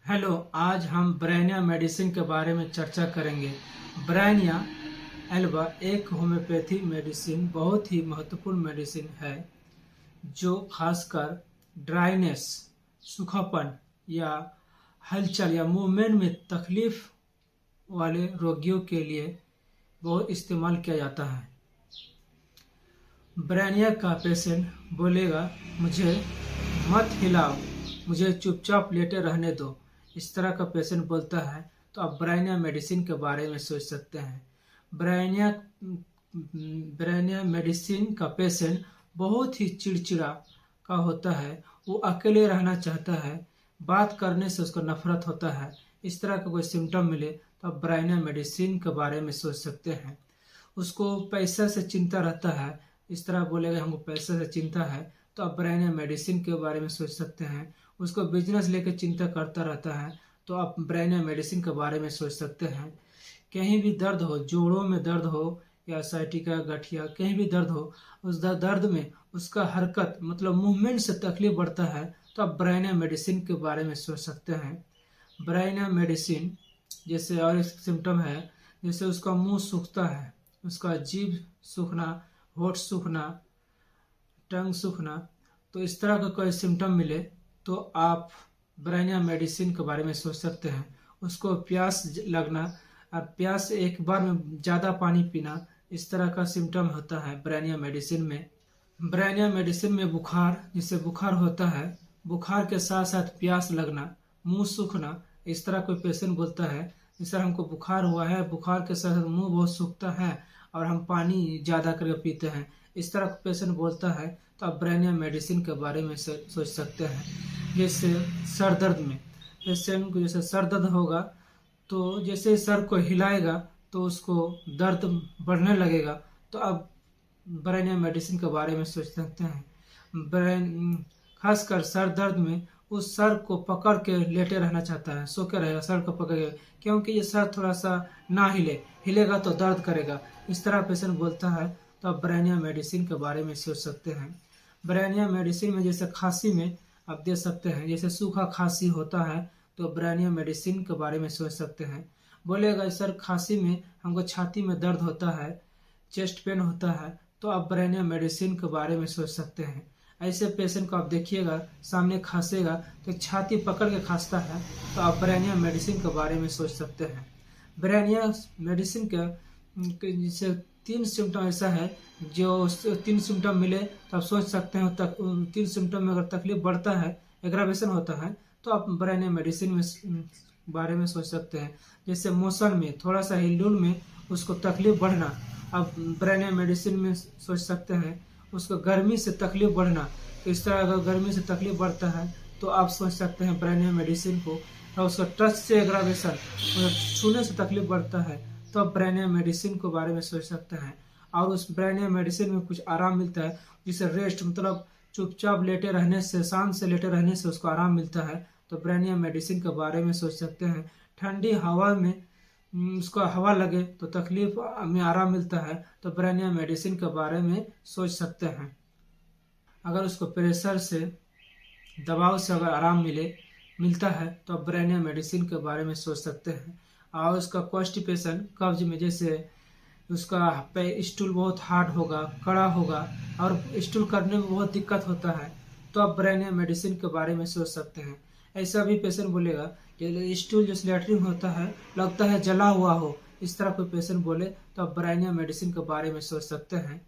Hello, आज हम ब्रेनिया medicine के बारे में चर्चा करेंगे। ब्रेनिया एल्बा एक होम्योपैथी मेडिसिन बहुत ही महत्वपूर्ण मेडिसिन है जो खासकर ड्राइनेस, सूखापन या हलचल या मूवमेंट में तकलीफ वाले रोगियों के लिए बहुत इस्तेमाल किया जाता है। ब्रेनिया का पेशेंट बोलेगा, मुझे मत हिलाओ, मुझे चुपचाप लेटे रहने दो। इस तरह का पेशेंट बोलता है तो आप ब्रेनिया मेडिसिन के बारे में सोच सकते हैं। ब्रेनिया ब्रेनिया मेडिसिन का पेशेंट बहुत ही चिड़चिड़ा का होता है। वो अकेले रहना चाहता है, बात करने से उसको नफरत होता है। इस तरह का कोई सिम्टम मिले तो आप ब्रेनिया मेडिसिन के बारे में सोच सकते हैं। उसको पैसा से चिंता रहता है, इस तरह बोलेगा हमको पैसे से चिंता है, तो आप ब्रेनिया मेडिसिन के बारे में सोच सकते हैं। उसको बिजनेस लेकर चिंता करता रहता है तो आप ब्रेनिया मेडिसिन के बारे में सोच सकते हैं। कहीं भी दर्द हो, जोड़ों में दर्द हो या साइटिका गठिया कहीं भी दर्द हो, उस दर्द में उसका हरकत मतलब मूवमेंट से तकलीफ बढ़ता है तो आप ब्रेनिया मेडिसिन के बारे में सोच सकते हैं। ब्रेनिया मेडिसिन जैसे और एक सिम्टम है, जैसे उसका मुंह सूखता है, उसका जीभ सूखना, होठ सूखना, टंग सूखना, तो इस तरह का कोई सिम्टम मिले तो आप ब्रेनिया मेडिसिन के बारे में सोच सकते हैं। उसको प्यास लगना और प्यास से एक बार में ज़्यादा पानी पीना, इस तरह का सिम्टम होता है ब्रेनिया मेडिसिन में। ब्रेनिया मेडिसिन में बुखार, जिससे बुखार होता है, बुखार के साथ साथ प्यास लगना, मुंह सूखना, इस तरह कोई पेशेंट बोलता है सर हमको बुखार हुआ है, बुखार के साथ साथ मुंह बहुत सूखता है और हम पानी ज़्यादा करके पीते हैं, इस तरह का पेशेंट बोलता है तो आप ब्रेनिया मेडिसिन के बारे में सोच सकते हैं। जैसे सर दर्द में पेशेंट को जैसे सर दर्द होगा तो जैसे सर को हिलाएगा तो उसको दर्द बढ़ने लगेगा, तो आप ब्रेनिया मेडिसिन के बारे में सोच सकते हैं। खासकर सर दर्द में उस सर को पकड़ के लेटे रहना चाहता है, सो के रहेगा सर को पकड़ के, क्योंकि ये सर थोड़ा सा ना हिलेगा तो दर्द करेगा, इस तरह पेशेंट बोलता है तो आप ब्रेनिया मेडिसिन के बारे में सोच सकते हैं। ब्रेनिया मेडिसिन में जैसे खांसी में आप दे सकते हैं, जैसे सूखा खांसी होता है तो ब्रेनिया मेडिसिन के बारे में सोच सकते हैं। बोलेगा सर खांसी में हमको छाती में दर्द होता है, चेस्ट पेन होता है, तो आप ब्रेनिया मेडिसिन के बारे में सोच सकते हैं। ऐसे पेशेंट को आप देखिएगा सामने खांसेगा तो छाती पकड़ के खांसता है तो आप ब्रेनिया मेडिसिन के बारे में सोच सकते हैं। ब्रेनिया मेडिसिन के जैसे 3 सिम्टम ऐसा है, जो 3 सिम्टम मिले तो आप सोच सकते हैं। 3 सिम्टम में अगर तकलीफ बढ़ता है, एग्रावेशन होता है, तो आप ब्रेनिया मेडिसिन में बारे में सोच सकते हैं। जैसे मोशन में थोड़ा सा हिलडुल में उसको तकलीफ बढ़ना, आप ब्रेनिया मेडिसिन में सोच सकते हैं। उसको गर्मी से तकलीफ बढ़ना, तो इस तरह अगर गर्मी से तकलीफ बढ़ता है तो आप सोच सकते हैं ब्रेनिया मेडिसिन को। और उसका टच से एग्रावेशन मतलब छूने से तकलीफ बढ़ता है तो आप ब्रेनिया मेडिसिन के बारे में सोच सकते हैं। और उस ब्रेनिया मेडिसिन में कुछ आराम मिलता है, जिसे रेस्ट मतलब चुपचाप लेटे रहने से, शांत से लेटे रहने से उसको आराम मिलता है, तो ब्रेनिया मेडिसिन के बारे में सोच सकते हैं। ठंडी हवा में उसको हवा लगे तो तकलीफ में आराम मिलता है, तो ब्रेनिया मेडिसिन के बारे में सोच सकते हैं। अगर उसको प्रेशर से, दबाव से अगर आराम मिलता है तो आप ब्रेनिया मेडिसिन के बारे में सोच सकते हैं। और उसका कॉन्स्टिपेशन, कब्ज में जैसे उसका पे स्टूल बहुत हार्ड होगा, कड़ा होगा और स्टूल करने में बहुत दिक्कत होता है, तो आप ब्रेनिया मेडिसिन के बारे में सोच सकते हैं। ऐसा भी पेशेंट बोलेगा कि स्टूल जो लैट्रिन होता है लगता है जला हुआ हो, इस तरह कोई पेशेंट बोले तो आप ब्रेनिया मेडिसिन के बारे में सोच सकते हैं।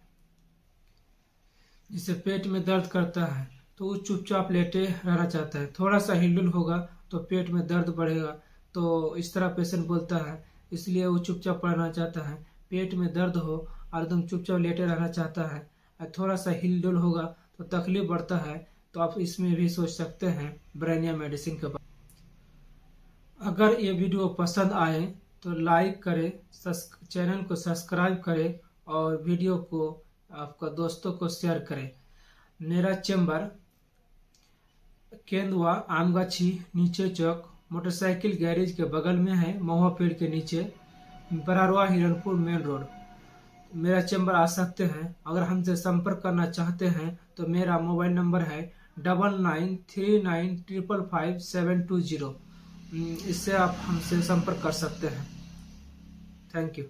जिसे पेट में दर्द करता है तो वो चुपचाप लेटे रहना चाहता है, थोड़ा सा हिलडुल होगा तो पेट में दर्द बढ़ेगा, तो इस तरह पेशेंट बोलता है, इसलिए वो चुपचाप पड़ना चाहता है। पेट में दर्द हो और एकदम चुपचाप लेटे रहना चाहता है, और थोड़ा सा हिलडुल होगा तो तकलीफ बढ़ता है, तो आप इसमें भी सोच सकते हैं ब्रेनिया मेडिसिन के बारे में। अगर ये वीडियो पसंद आए तो लाइक करें, चैनल को सब्सक्राइब करें और वीडियो को आपका दोस्तों को शेयर करें। मेरा चैम्बर केंदुआ आमगाछी नीचे चौक मोटरसाइकिल गैरेज के बगल में है, महुआ पेड़ के नीचे, बरारवा हिरनपुर मेन रोड। मेरा चैम्बर आ सकते हैं। अगर हमसे संपर्क करना चाहते हैं तो मेरा मोबाइल नंबर है 9939555720। इससे आप हमसे संपर्क कर सकते हैं। Thank you.